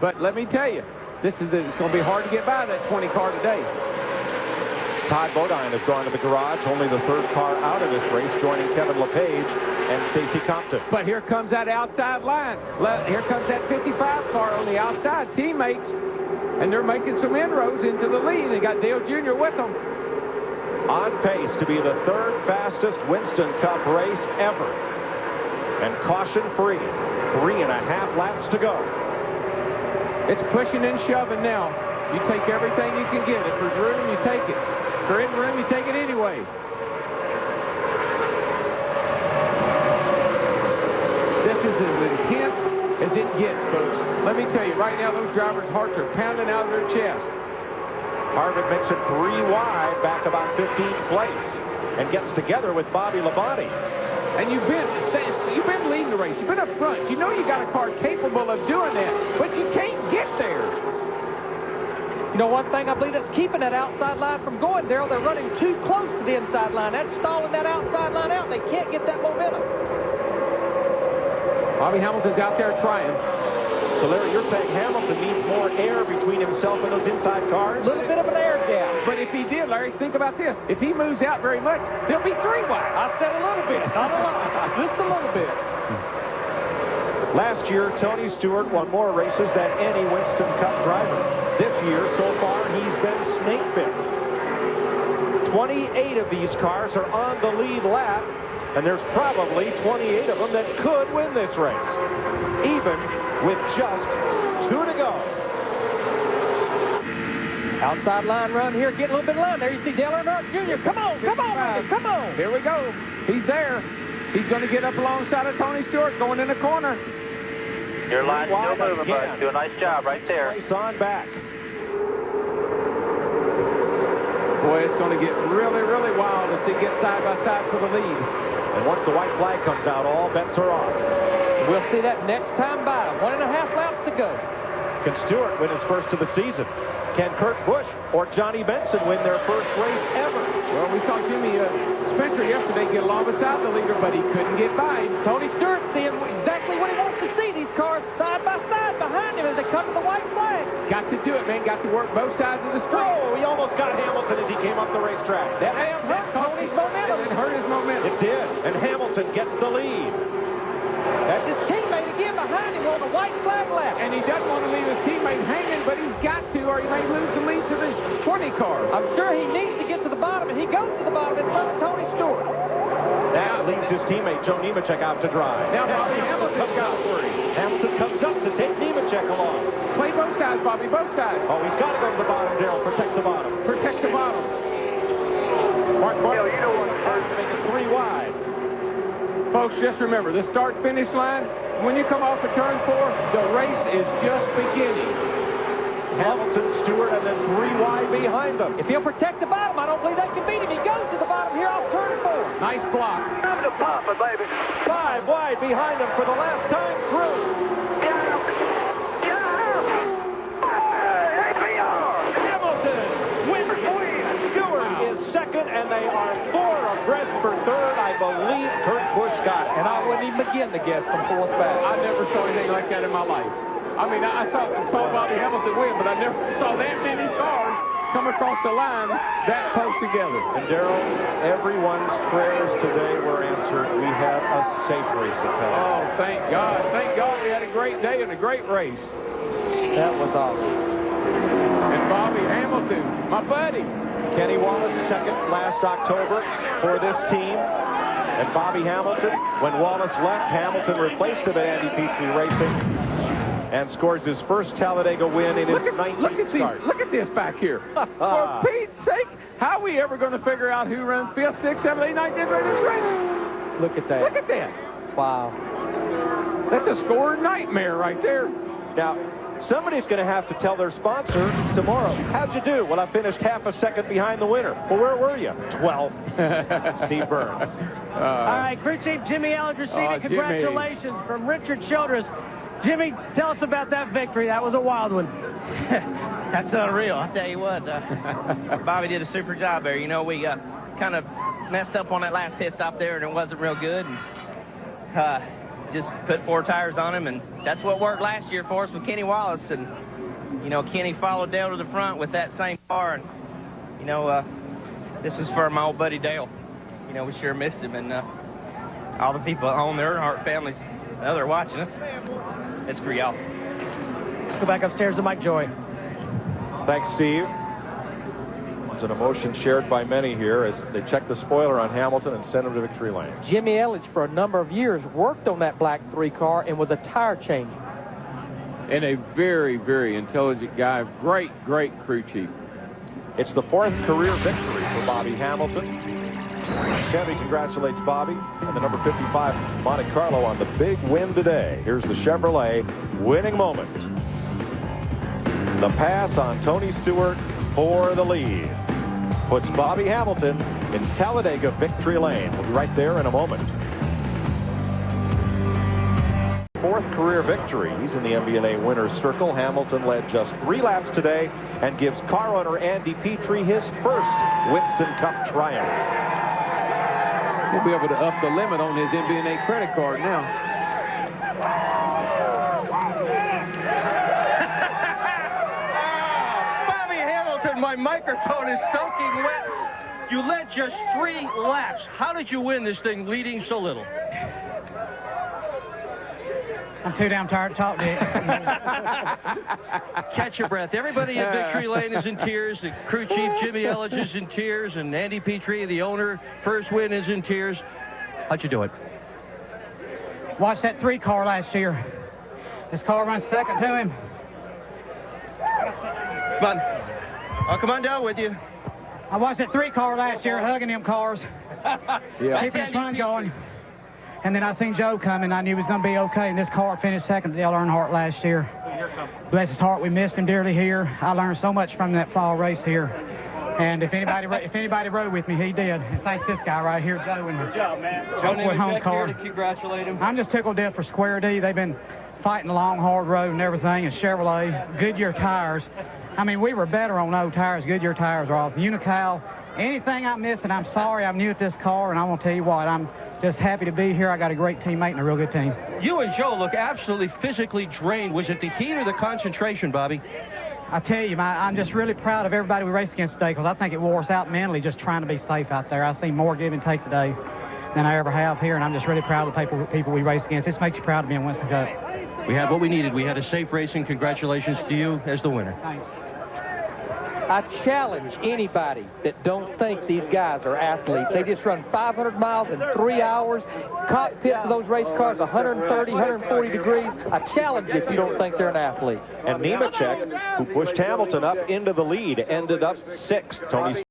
But let me tell you, it's going to be hard to get by that 20 car today. Todd Bodine has gone to the garage, only the third car out of this race, joining Kevin LePage and Stacy Compton. But here comes that outside line. Here comes that 55 car on the outside, teammates, and they're making some inroads into the lead. They got Dale Jr. with them. On pace to be the third fastest Winston Cup race ever. And caution-free, 3.5 laps to go. It's pushing and shoving now. You take everything you can get. If there's room, you take it. If there isn't room, you take it anyway. This is as intense as it gets, folks. Let me tell you, right now, those drivers' hearts are pounding out of their chest. Harvick makes it 3 wide, back about 15th place, and gets together with Bobby Labonte. And you've been leading the race. You've been up front. You know you got a car capable of doing that, but you can't get there. You know, one thing I believe that's keeping that outside line from going, Darrell, they're running too close to the inside line. That's stalling that outside line out. They can't get that momentum. Bobby Hamilton's out there trying. So, Larry, you're saying Hamilton needs more air between himself and those inside cars? A little bit of an air gap. But if he did, Larry, think about this. If he moves out very much, there'll be 3 wide. I said a little bit, not a lot. Just a little bit. Last year, Tony Stewart won more races than any Winston Cup driver. This year, so far, he's been snake bit. 28 of these cars are on the lead lap, and there's probably 28 of them that could win this race, even with just 2 to go. Outside line run here, get a little bit of line. There you see Dale Earnhardt Jr. Come on, Randy, come on. Here we go. He's there. He's going to get up alongside of Tony Stewart, going in the corner. Your line's still moving, bud. Do a nice job right there. Place on back. Boy, it's going to get really, really wild if they get side by side for the lead. And once the white flag comes out, all bets are off. We'll see that next time by. 1.5 laps to go. Can Stewart win his first of the season? Can Kurt Busch or Johnny Benson win their first race ever? Well, we saw Jimmy Spencer yesterday get along beside the leader, but he couldn't get by him. Tony Stewart seeing exactly what he wants to see. These cars side by side behind him as they come to the white flag. Got to do it, man. Got to work both sides of the street. Oh, he almost got Hamilton as he came up the racetrack. That hurt Tony's momentum. It hurt his momentum. It did, and Hamilton gets the lead. That's his teammate again behind him on the white flag lap. And he doesn't want to leave his teammate hanging, but he's got to, or he may lose the lead to the 20 car. I'm sure he needs to get to the bottom, and he goes to the bottom in front of Tony Stewart. That leaves his teammate, Joe Nemechek, out to dry. Now Bobby Hamilton comes out. Hamilton comes up to take Nemechek along. Play both sides, Bobby, both sides. Oh, he's got to go to the bottom, Darrell. Protect the bottom. Protect the bottom. Mark Martin, you know what? Hard to make it 3 wide. Folks, just remember, the start-finish line, when you come off of turn 4, the race is just beginning. Hamilton, Stewart, and then 3 wide behind them. If he'll protect the bottom, I don't believe they can beat him. He goes to the bottom here off turn 4. Nice block. Time to pop it, baby. 5 wide behind them for the last time through. Hamilton wins. Stewart is second, and they are 4 abreast for third. I believe Kurt Busch got it. And I wouldn't even begin to guess from 4th back. I never saw anything like that in my life. I mean, I saw Bobby Hamilton win, but I never saw that many cars come across the line that close together. And Darrell, everyone's prayers today were answered. We had a safe race at Talladega. Oh, thank God. Thank God we had a great day and a great race. That was awesome. And Bobby Hamilton, my buddy. Kenny Wallace, second last October for this team. And Bobby Hamilton, when Wallace left, Hamilton replaced him at Andy Petree Racing and scores his first Talladega win in his 19th start. Look at this back here. For Pete's sake, how are we ever going to figure out who runs 5th, 6th, 7th, 8th, 9th, 10th in this race? Look at that. Look at that. Wow. That's a scoring nightmare right there. Now, somebody's going to have to tell their sponsor tomorrow, how'd you do? Well, I finished half a second behind the winner. Well, where were you? 12th. Steve Burns. All right, crew chief Jimmy Algersini, congratulations from Richard Childress. Jimmy, tell us about that victory. That was a wild one. That's unreal. I'll tell you what, Bobby did a super job there. You know, we kind of messed up on that last pit stop there, and it wasn't real good. And, just put 4 tires on him, and that's what worked last year for us with Kenny Wallace. And, you know, Kenny followed Dale to the front with that same car. And, you know, this was for my old buddy Dale. You know, we sure missed him. And all the people at home, the Earnhardt families, they're watching us. It's for y'all. Let's go back upstairs to Mike Joy. Thanks, Steve. It's an emotion shared by many here as they check the spoiler on Hamilton and send him to victory lane. Jimmy Elledge, for a number of years, worked on that black 3 car and was a tire changer. And a very, very intelligent guy. Great, great crew chief. It's the 4th career victory for Bobby Hamilton. Chevy congratulates Bobby and the number 55 Monte Carlo on the big win today. Here's the Chevrolet winning moment. The pass on Tony Stewart for the lead puts Bobby Hamilton in Talladega victory lane. We'll be right there in a moment. 4th career victory. He's in the MBNA winner's circle. Hamilton led just 3 laps today and gives car owner Andy Petrie his first Winston Cup triumph. He'll be able to up the limit on his MBNA credit card now. Bobby Hamilton, my microphone is soaking wet. You led just 3 laps. How did you win this thing leading so little? I'm too damn tired to talk to you. Catch your breath. Everybody in victory lane is in tears. The crew chief, Jimmy Elledge, is in tears. And Andy Petrie, the owner, first win, is in tears. How'd you do it? Watched that 3 car last year. This car runs second to him. Come on. I'll come on down with you. I watched that 3 car last year, hugging them cars. Yeah. Keeping his fun going. And then I seen Joe coming. I knew he was going to be okay. And this car finished second to Dale Earnhardt last year. Bless his heart, we missed him dearly here. I learned so much from that fall race here. And if anybody rode with me, he did. And thanks this guy right here, Joe. And Good job, man. Joe Holmes car. To congratulate him. I'm just tickled death for Square D. They've been fighting a long, hard road and everything. And Chevrolet, Goodyear tires. I mean, we were better on old tires. Goodyear tires are off. Unical. Anything I'm missing, I'm sorry. I'm new at this car, and I want to tell you what, I'm just happy to be here. I got a great teammate and a real good team. You and Joe look absolutely physically drained. Was it the heat or the concentration, Bobby? I tell you, I'm just really proud of everybody we raced against today because I think it wore us out mentally just trying to be safe out there. I've seen more give and take today than I ever have here, and I'm just really proud of the people we raced against. This makes you proud to be in Winston Cup. We had what we needed. We had a safe racing. Congratulations to you as the winner. Thanks. I challenge anybody that don't think these guys are athletes. They just run 500 miles in 3 hours. Cockpits of those race cars, 130, 140 degrees. I challenge you if you don't think they're an athlete. And Nemechek, who pushed Hamilton up into the lead, ended up 6th. Tony